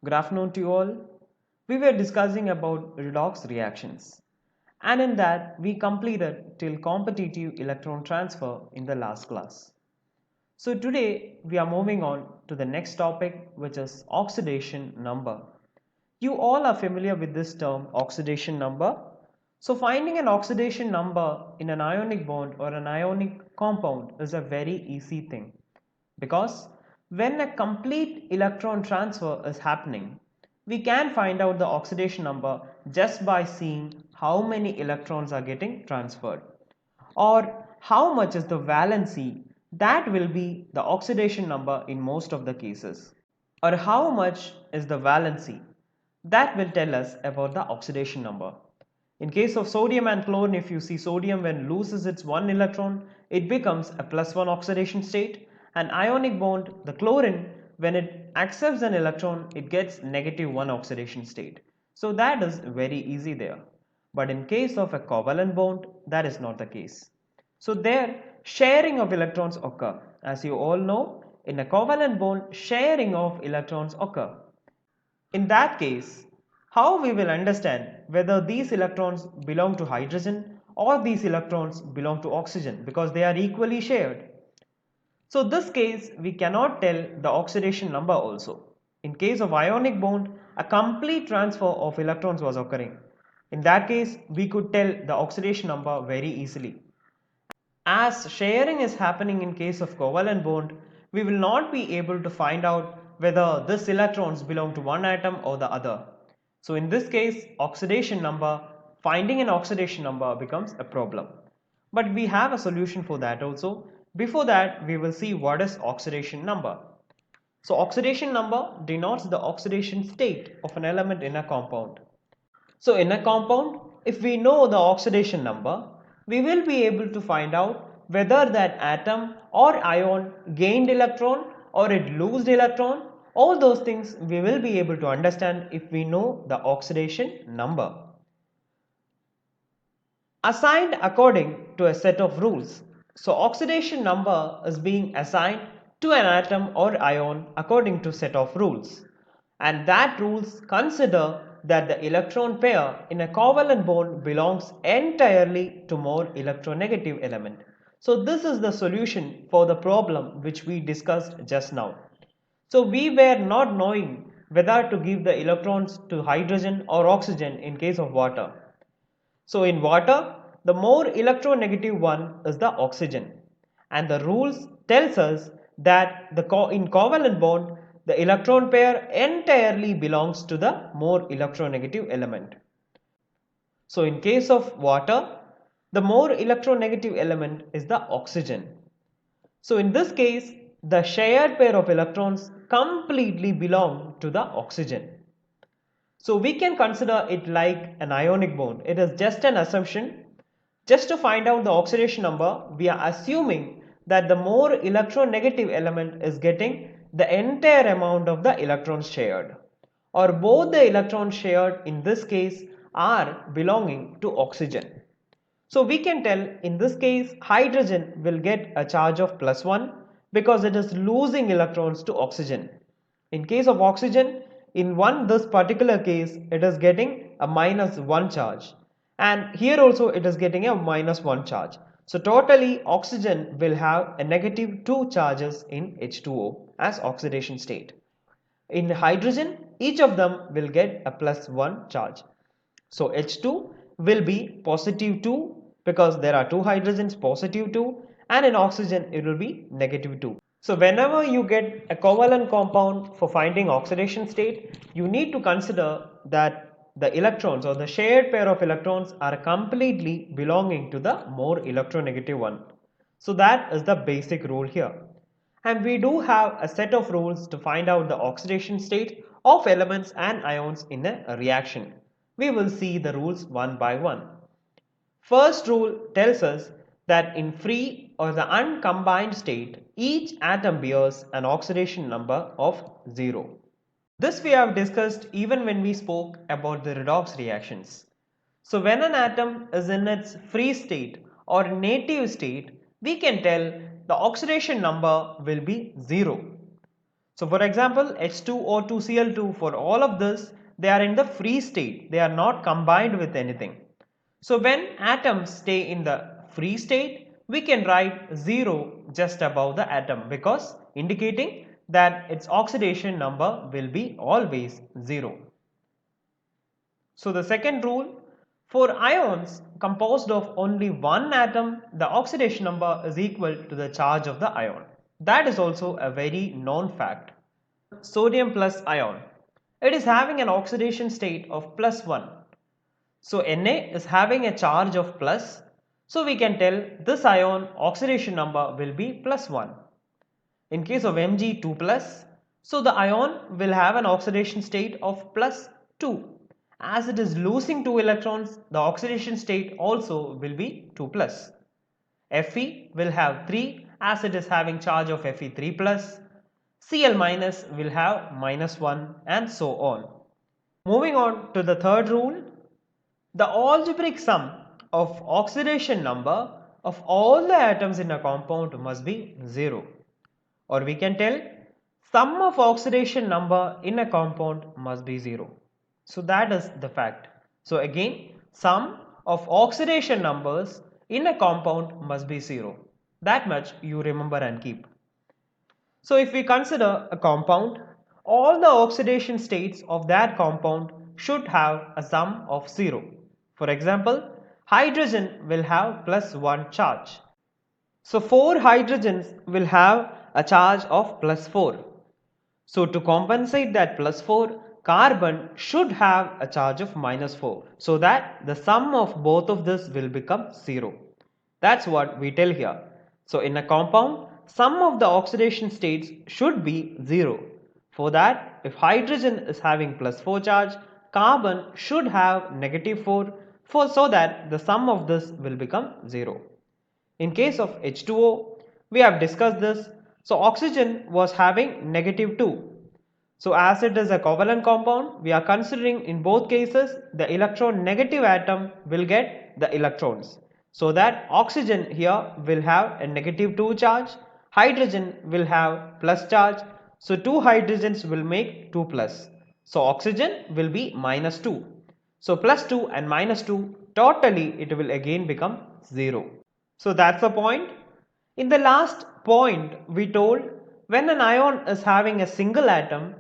Good afternoon to you all. We were discussing about redox reactions, and in that we completed till competitive electron transfer in the last class. So today we are moving on to the next topic, which is oxidation number. You all are familiar with this term, oxidation number. So finding an oxidation number in an ionic bond or an ionic compound is a very easy thing, because when a complete electron transfer is happening, we can find out the oxidation number just by seeing how many electrons are getting transferred, or how much is the valency. That will be the oxidation number in most of the cases, or how much is the valency. That will tell us about the oxidation number. In case of sodium and chlorine, if you see sodium when loses its one electron, it becomes a +1 oxidation state. An ionic bond, the chlorine, when it accepts an electron, it gets -1 oxidation state. So that is very easy there. But in case of a covalent bond, that is not the case. So there, sharing of electrons occur. As you all know, in a covalent bond, sharing of electrons occur. In that case, how we will understand whether these electrons belong to hydrogen or these electrons belong to oxygen, because they are equally shared. So this case we cannot tell the oxidation number also. In case of ionic bond, a complete transfer of electrons was occurring. In that case, we could tell the oxidation number very easily. As sharing is happening in case of covalent bond, we will not be able to find out whether these electrons belong to one atom or the other. So in this case, finding an oxidation number becomes a problem. But we have a solution for that also. Before that, we will see what is oxidation number. So oxidation number denotes the oxidation state of an element in a compound. So in a compound, if we know the oxidation number, we will be able to find out whether that atom or ion gained electron or it lost electron. All those things we will be able to understand if we know the oxidation number. Assigned according to a set of rules. So oxidation number is being assigned to an atom or ion according to set of rules. And that rules consider that the electron pair in a covalent bond belongs entirely to more electronegative element. So this is the solution for the problem which we discussed just now. So we were not knowing whether to give the electrons to hydrogen or oxygen in case of water. So in water, the more electronegative one is the oxygen, and the rules tells us that in covalent bond the electron pair entirely belongs to the more electronegative element. So in case of water, the more electronegative element is the oxygen. So in this case, the shared pair of electrons completely belong to the oxygen. So we can consider it like an ionic bond. It is just an assumption. Just to find out the oxidation number, we are assuming that the more electronegative element is getting the entire amount of the electrons shared, or both the electrons shared in this case are belonging to oxygen. So we can tell in this case hydrogen will get a charge of +1 because it is losing electrons to oxygen. In case of oxygen, in this particular case, it is getting a -1 charge, and here also it is getting a -1 charge. So totally oxygen will have a -2 charges in H2O as oxidation state. In hydrogen, each of them will get a +1 charge. So H2 will be +2 because there are two hydrogens, +2, and in oxygen it will be -2. So whenever you get a covalent compound, for finding oxidation state, you need to consider that the electrons or the shared pair of electrons are completely belonging to the more electronegative one. So that is the basic rule here. And we do have a set of rules to find out the oxidation state of elements and ions in a reaction. We will see the rules one by one. First rule tells us that in free or the uncombined state, each atom bears an oxidation number of 0. This we have discussed even when we spoke about the redox reactions. So when an atom is in its free state or native state, we can tell the oxidation number will be 0. So for example, H2O2Cl2, for all of this, they are in the free state. They are not combined with anything. So when atoms stay in the free state, we can write 0 just above the atom, because indicating that its oxidation number will be always 0. So the second rule, for ions composed of only one atom, the oxidation number is equal to the charge of the ion. That is also a very known fact. Sodium plus ion. It is having an oxidation state of plus 1. So Na is having a charge of plus. So we can tell this ion oxidation number will be plus 1. In case of Mg 2 plus, so the ion will have an oxidation state of plus 2. As it is losing 2 electrons, the oxidation state also will be 2 plus. Fe will have 3 as it is having charge of Fe3 plus. Cl minus will have minus 1, and so on. Moving on to the third rule, the algebraic sum of oxidation number of all the atoms in a compound must be 0. Or we can tell sum of oxidation number in a compound must be 0. So that is the fact. So again, sum of oxidation numbers in a compound must be 0. That much you remember and keep. So if we consider a compound, all the oxidation states of that compound should have a sum of 0. For example, hydrogen will have plus 1 charge. So 4 hydrogens will have a charge of plus 4. So to compensate that plus 4, carbon should have a charge of minus 4, so that the sum of both of this will become 0. That's what we tell here. So in a compound, sum of the oxidation states should be 0. For that, if hydrogen is having plus 4 charge, carbon should have negative 4, so that the sum of this will become 0. In case of H2O, we have discussed this. So oxygen was having negative 2. So as it is a covalent compound, we are considering in both cases the electron negative atom will get the electrons. So that oxygen here will have a negative 2 charge, hydrogen will have plus charge. So 2 hydrogens will make 2 plus. So oxygen will be minus 2. So plus 2 and minus 2, totally it will again become 0. So that's the point. In the last point, we told when an ion is having a single atom,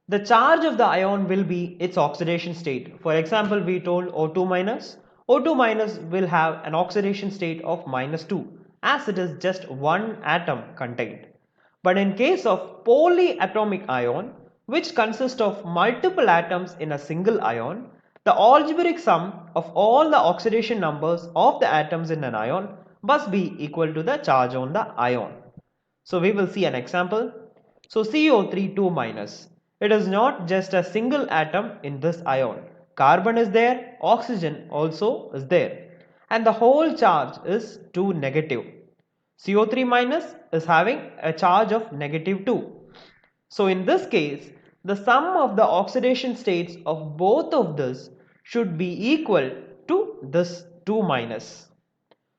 the charge of the ion will be its oxidation state. For example, we told O2 minus. O2 minus will have an oxidation state of minus 2, as it is just one atom contained. But in case of polyatomic ion, which consists of multiple atoms in a single ion, the algebraic sum of all the oxidation numbers of the atoms in an ion must be equal to the charge on the ion. So we will see an example. So CO3 2 minus. It is not just a single atom in this ion. Carbon is there, oxygen also is there, and the whole charge is 2 negative. CO3 minus is having a charge of negative 2. So in this case, the sum of the oxidation states of both of this should be equal to this 2 minus.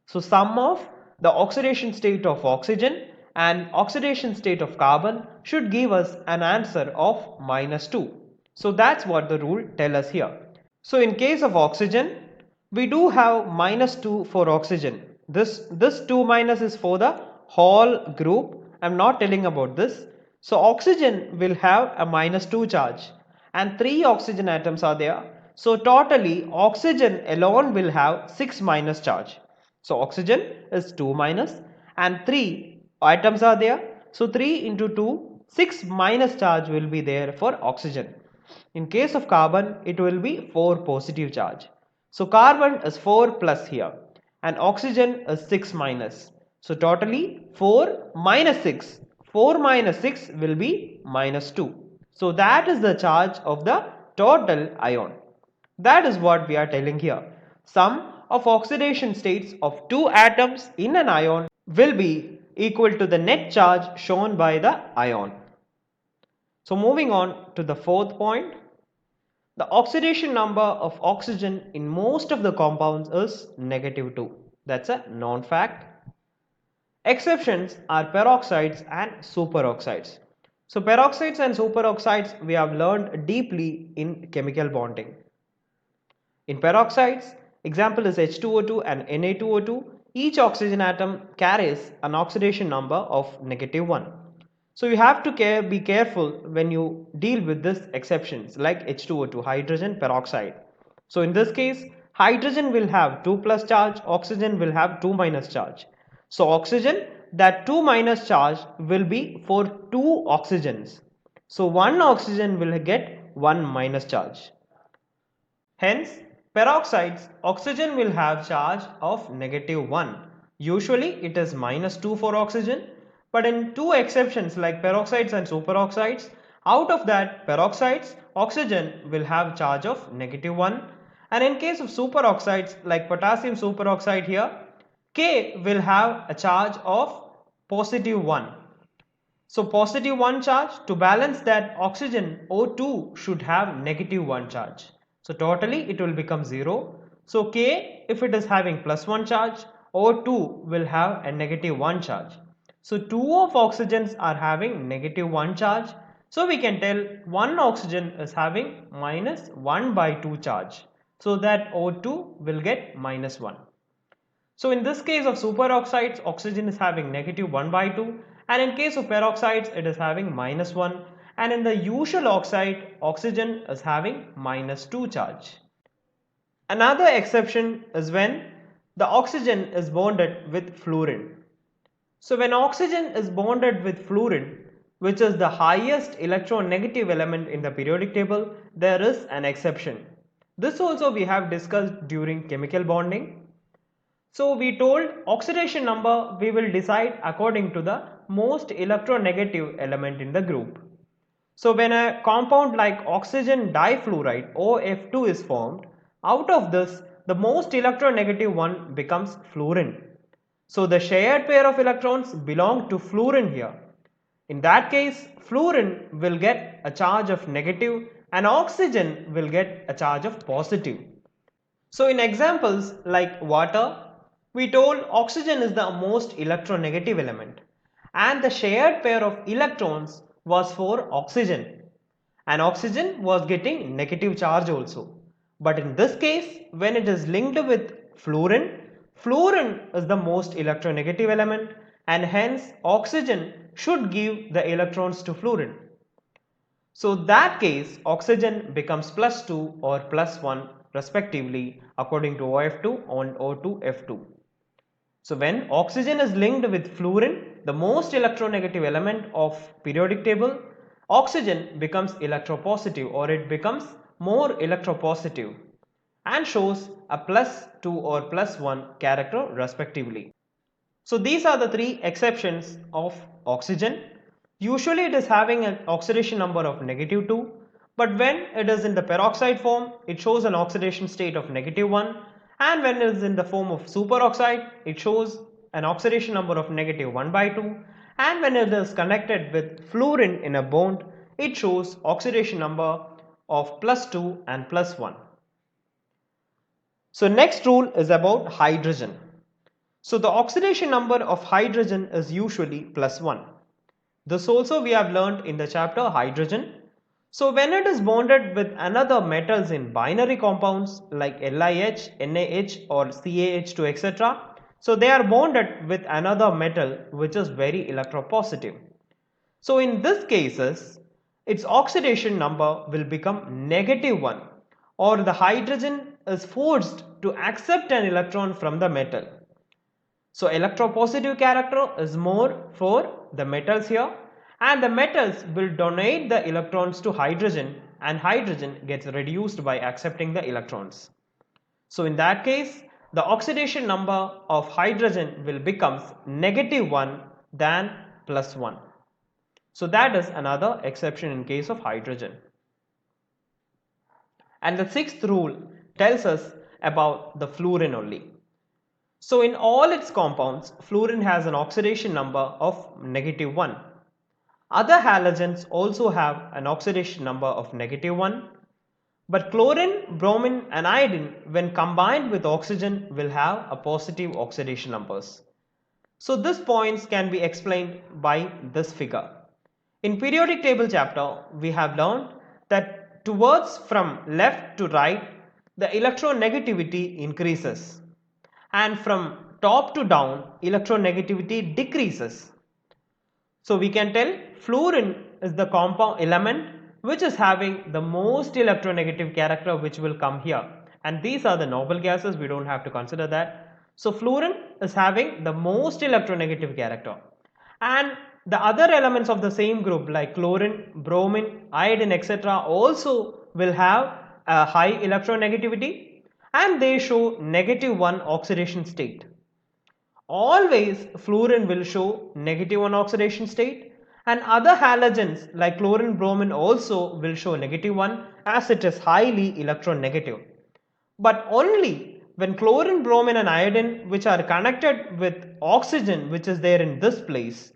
So sum of the oxidation state of oxygen and oxidation state of carbon should give us an answer of minus 2. So that's what the rule tells us here. So in case of oxygen, we do have minus 2 for oxygen. This 2 minus is for the whole group. I'm not telling about this. So oxygen will have a minus 2 charge and 3 oxygen atoms are there. So totally oxygen alone will have 6 minus charge. So oxygen is 2 minus and 3 atoms are there. So 3 into 2, 6 minus charge will be there for oxygen. In case of carbon, it will be 4 positive charge. So carbon is 4 plus here and oxygen is 6 minus. So totally 4 minus 6. 4 minus 6 will be minus 2. So that is the charge of the total ion. That is what we are telling here. Sum of oxidation states of two atoms in an ion will be equal to the net charge shown by the ion. So moving on to the fourth point. The oxidation number of oxygen in most of the compounds is negative 2. That's a known fact. Exceptions are peroxides and superoxides. So peroxides and superoxides we have learned deeply in chemical bonding. In peroxides, example is H2O2 and Na2O2, each oxygen atom carries an oxidation number of -1. So you have to be careful when you deal with this exceptions like H2O2, hydrogen peroxide. So in this case, hydrogen will have 2 plus charge, oxygen will have 2 minus charge. So oxygen, that 2 minus charge will be for 2 oxygens. So one oxygen will get 1 minus charge. Hence, peroxides, oxygen will have charge of -1. Usually it is -2 for oxygen, but in two exceptions like peroxides and superoxides, out of that peroxides, oxygen will have charge of -1, and in case of superoxides like potassium superoxide here, K will have a charge of +1. So positive 1 charge, to balance that oxygen O2 should have -1 charge. So totally it will become 0. So K, if it is having +1 charge, O2 will have a -1 charge. So two of oxygens are having -1 charge. So we can tell one oxygen is having -1/2 charge. So that O2 will get -1. So in this case of superoxides, oxygen is having -1/2, and in case of peroxides, it is having -1, and in the usual oxide, oxygen is having -2 charge. Another exception is when the oxygen is bonded with fluorine. So when oxygen is bonded with fluorine, which is the highest electronegative element in the periodic table, there is an exception. This also we have discussed during chemical bonding. So we told oxidation number we will decide according to the most electronegative element in the group. So when a compound like oxygen difluoride OF2 is formed, out of this the most electronegative one becomes fluorine. So the shared pair of electrons belong to fluorine here. In that case, fluorine will get a charge of negative and oxygen will get a charge of positive. So in examples like water, we told oxygen is the most electronegative element and the shared pair of electrons was for oxygen, and oxygen was getting negative charge also. But in this case, when it is linked with fluorine, fluorine is the most electronegative element and hence oxygen should give the electrons to fluorine. So that case oxygen becomes +2 or +1 respectively according to OF2 and O2F2. So when oxygen is linked with fluorine, the most electronegative element of periodic table, oxygen becomes electropositive or it becomes more electropositive and shows a +2 or +1 character respectively. So these are the three exceptions of oxygen. Usually it is having an oxidation number of -2, but when it is in the peroxide form, it shows an oxidation state of -1, and when it is in the form of superoxide, it shows an oxidation number of -1/2, and when it is connected with fluorine in a bond, it shows oxidation number of +2 and +1. So next rule is about hydrogen. So the oxidation number of hydrogen is usually +1. This also we have learnt in the chapter hydrogen. So when it is bonded with another metals in binary compounds like LiH, NaH or CaH2 etc. So they are bonded with another metal which is very electropositive. So in this cases, its oxidation number will become -1 or the hydrogen is forced to accept an electron from the metal. So electropositive character is more for the metals here, and the metals will donate the electrons to hydrogen and hydrogen gets reduced by accepting the electrons. So in that case, the oxidation number of hydrogen will become -1 than +1. So that is another exception in case of hydrogen. And the sixth rule tells us about the fluorine only. So in all its compounds, fluorine has an oxidation number of -1. Other halogens also have an oxidation number of -1, but chlorine, bromine and iodine when combined with oxygen will have a positive oxidation numbers. So these points can be explained by this figure. In periodic table chapter, we have learned that towards from left to right, the electronegativity increases, and from top to down, electronegativity decreases. So we can tell fluorine is the compound element which is having the most electronegative character, which will come here, and these are the noble gases, we don't have to consider that. So fluorine is having the most electronegative character, and the other elements of the same group like chlorine, bromine, iodine, etc. also will have a high electronegativity, and they show -1 oxidation state. Always fluorine will show -1 oxidation state, and other halogens like chlorine, bromine also will show -1 as it is highly electronegative. But only when chlorine, bromine and iodine, which are connected with oxygen which is there in this place,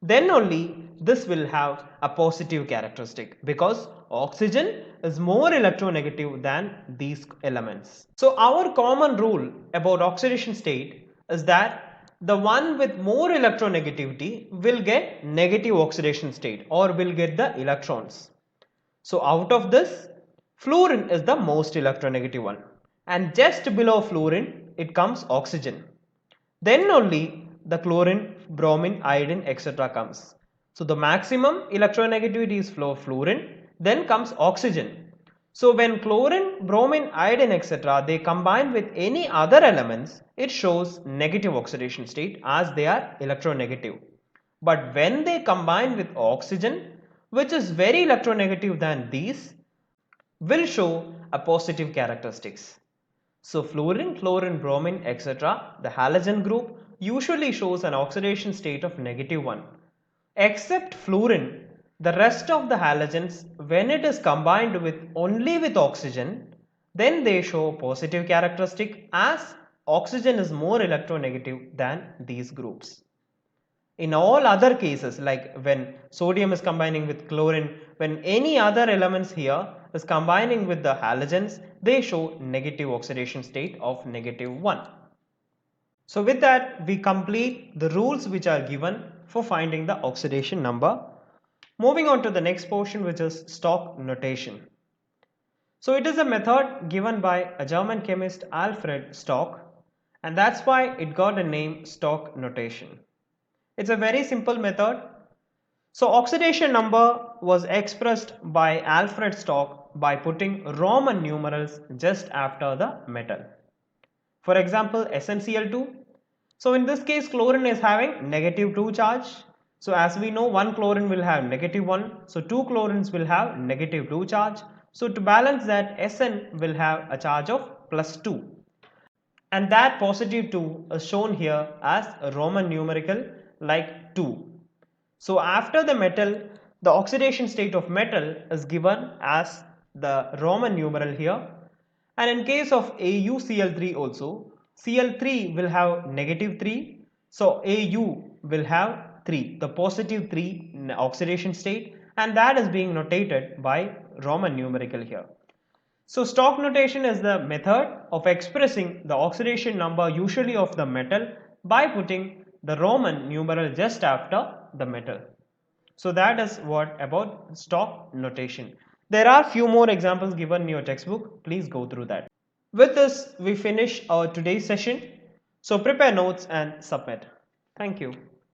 then only this will have a positive characteristic, because oxygen is more electronegative than these elements. So our common rule about oxidation state is that the one with more electronegativity will get negative oxidation state or will get the electrons. So out of this, fluorine is the most electronegative one, and just below fluorine it comes oxygen. Then only the chlorine, bromine, iodine, etc. comes. So the maximum electronegativity is flow of fluorine, then comes oxygen. So when chlorine, bromine, iodine, etc. they combine with any other elements, it shows negative oxidation state as they are electronegative. But when they combine with oxygen, which is very electronegative than these, will show a positive characteristics. So fluorine, chlorine, bromine, etc. the halogen group usually shows an oxidation state of -1. Except fluorine, the rest of the halogens, when it is combined with only with oxygen, then they show positive characteristic as oxygen is more electronegative than these groups. In all other cases, like when sodium is combining with chlorine, when any other elements here is combining with the halogens, they show negative oxidation state of -1. So with that, we complete the rules which are given for finding the oxidation number. Moving on to the next portion, which is Stock notation. So it is a method given by a German chemist Alfred Stock, and that's why it got a name Stock notation. It's a very simple method. So oxidation number was expressed by Alfred Stock by putting Roman numerals just after the metal. For example, SnCl2. So in this case, chlorine is having -2 charge. So as we know, one chlorine will have -1. So two chlorines will have -2 charge. So to balance that, Sn will have a charge of +2. And that positive 2 is shown here as a Roman numerical like 2. So after the metal, the oxidation state of metal is given as the Roman numeral here. And in case of AuCl3 also, Cl3 will have -3. So Au will have 3, the positive 3 oxidation state, and that is being notated by Roman numerical here. So Stock notation is the method of expressing the oxidation number usually of the metal by putting the Roman numeral just after the metal. So that is what about Stock notation. There are few more examples given in your textbook. Please go through that. With this, we finish our today's session. So prepare notes and submit. Thank you.